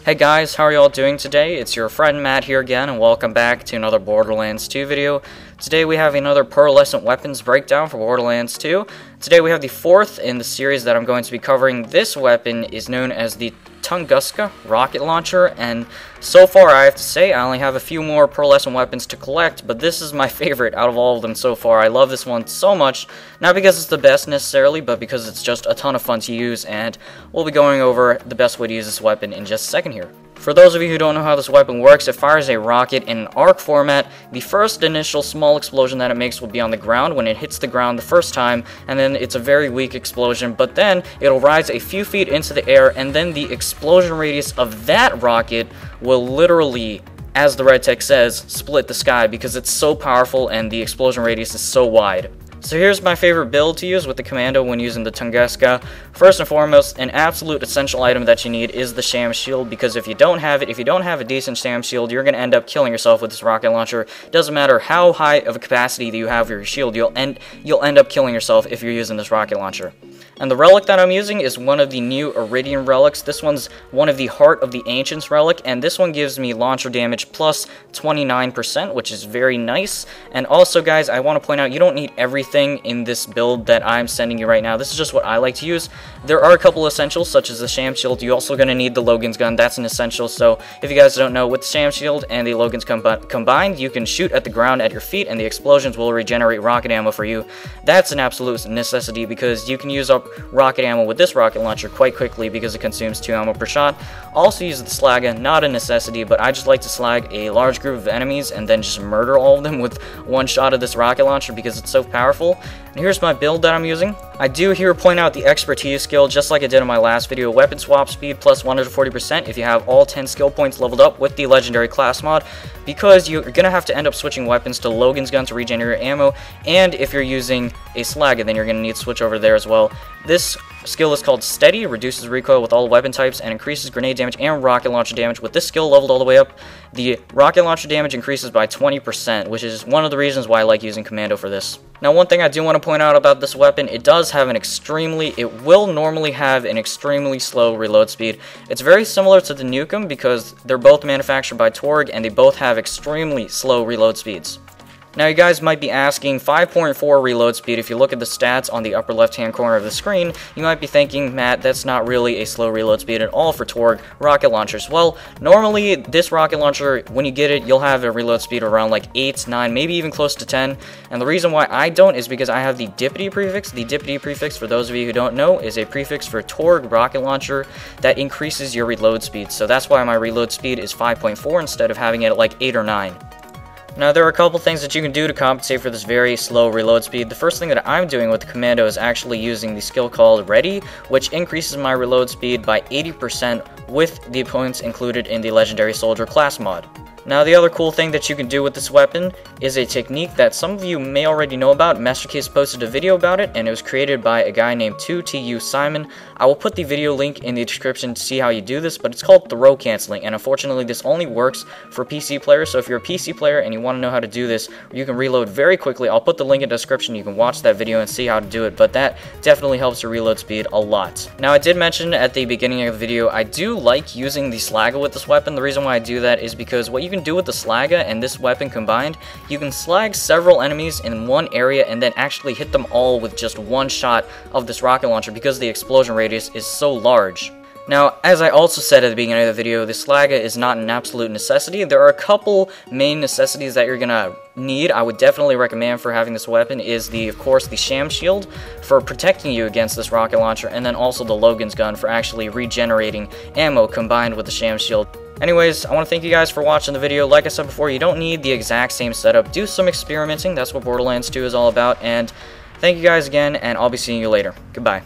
Hey guys, how are y'all doing today? It's your friend Matt here again, and welcome back to another Borderlands 2 video. Today we have another Pearlescent weapons breakdown for Borderlands 2. Today we have the fourth in the series that I'm going to be covering. This weapon is known as the Tunguska rocket launcher, and so far I have to say I only have a few more Pearlescent weapons to collect, but this is my favorite out of all of them so far. I love this one so much, not because it's the best necessarily, but because it's just a ton of fun to use, and we'll be going over the best way to use this weapon in just a second here. For those of you who don't know how this weapon works, it fires a rocket in an arc format. The first initial small explosion that it makes will be on the ground when it hits the ground the first time, and then it's a very weak explosion, but then it'll rise a few feet into the air, and then the explosion radius of that rocket will literally, as the red text says, split the sky because it's so powerful and the explosion radius is so wide. So here's my favorite build to use with the Commando when using the Tunguska. First and foremost, an absolute essential item that you need is the Sham Shield, because if you don't have it, if you don't have a decent Sham Shield, you're going to end up killing yourself with this rocket launcher. Doesn't matter how high of a capacity that you have for your shield, you'll end up killing yourself if you're using this rocket launcher. And the relic that I'm using is one of the new Iridium relics. This one's one of the Heart of the Ancients relic, and this one gives me launcher damage plus 29%, which is very nice. And also, guys, I want to point out you don't need everything in this build that I'm sending you right now. This is just what I like to use. There are a couple essentials, such as the Sham Shield. You're also going to need the Logan's gun. That's an essential. So if you guys don't know, with the Sham Shield and the Logan's combined, you can shoot at the ground at your feet, and the explosions will regenerate rocket ammo for you. That's an absolute necessity because you can use up rocket ammo with this rocket launcher quite quickly because it consumes 2 ammo per shot. Also use the Slagga, not a necessity, but I just like to slag a large group of enemies and then just murder all of them with one shot of this rocket launcher because it's so powerful. And here's my build that I'm using. I do here point out the expertise skill, just like I did in my last video. Weapon swap speed plus 140% if you have all 10 skill points leveled up with the legendary class mod, because you're going to have to end up switching weapons to Logan's gun to regenerate ammo, and if you're using a Slagga, then you're going to need to switch over there as well. This skill is called Steady, reduces recoil with all weapon types, and increases grenade damage and rocket launcher damage. With this skill leveled all the way up, the rocket launcher damage increases by 20%, which is one of the reasons why I like using Commando for this. Now, one thing I do want to point out about this weapon, it will normally have an extremely slow reload speed. It's very similar to the Nukem because they're both manufactured by Torg, and they both have extremely slow reload speeds. Now, you guys might be asking, 5.4 reload speed, if you look at the stats on the upper left-hand corner of the screen, you might be thinking, Matt, that's not really a slow reload speed at all for Torg rocket launchers. Well, normally, this rocket launcher, when you get it, you'll have a reload speed around like 8, 9, maybe even close to 10, and the reason why I don't is because I have the Dippity prefix. The Dippity prefix, for those of you who don't know, is a prefix for Torg rocket launcher that increases your reload speed, so that's why my reload speed is 5.4 instead of having it at like 8 or 9. Now, there are a couple things that you can do to compensate for this very slow reload speed. The first thing that I'm doing with the Commando is actually using the skill called Ready, which increases my reload speed by 80% with the points included in the Legendary Soldier class mod. Now, the other cool thing that you can do with this weapon is a technique that some of you may already know about. MasterCase posted a video about it, and it was created by a guy named 2TU Simon. I will put the video link in the description to see how you do this, but it's called Thoreau Canceling, and unfortunately this only works for PC players, so if you're a PC player and you want to know how to do this, you can reload very quickly. I'll put the link in the description. You can watch that video and see how to do it, but that definitely helps your reload speed a lot. Now, I did mention at the beginning of the video, I do like using the Slagga with this weapon. The reason why I do that is because what you can do with the Slagga and this weapon combined, you can slag several enemies in one area and then actually hit them all with just one shot of this rocket launcher because the explosion radius is so large. Now, as I also said at the beginning of the video, the Slagga is not an absolute necessity. There are a couple main necessities that you're gonna need. I would definitely recommend for having this weapon is of course, the Sham Shield for protecting you against this rocket launcher, and then also the Logan's gun for actually regenerating ammo combined with the Sham Shield. Anyways, I want to thank you guys for watching the video. Like I said before, you don't need the exact same setup. Do some experimenting. That's what Borderlands 2 is all about. And thank you guys again, and I'll be seeing you later. Goodbye.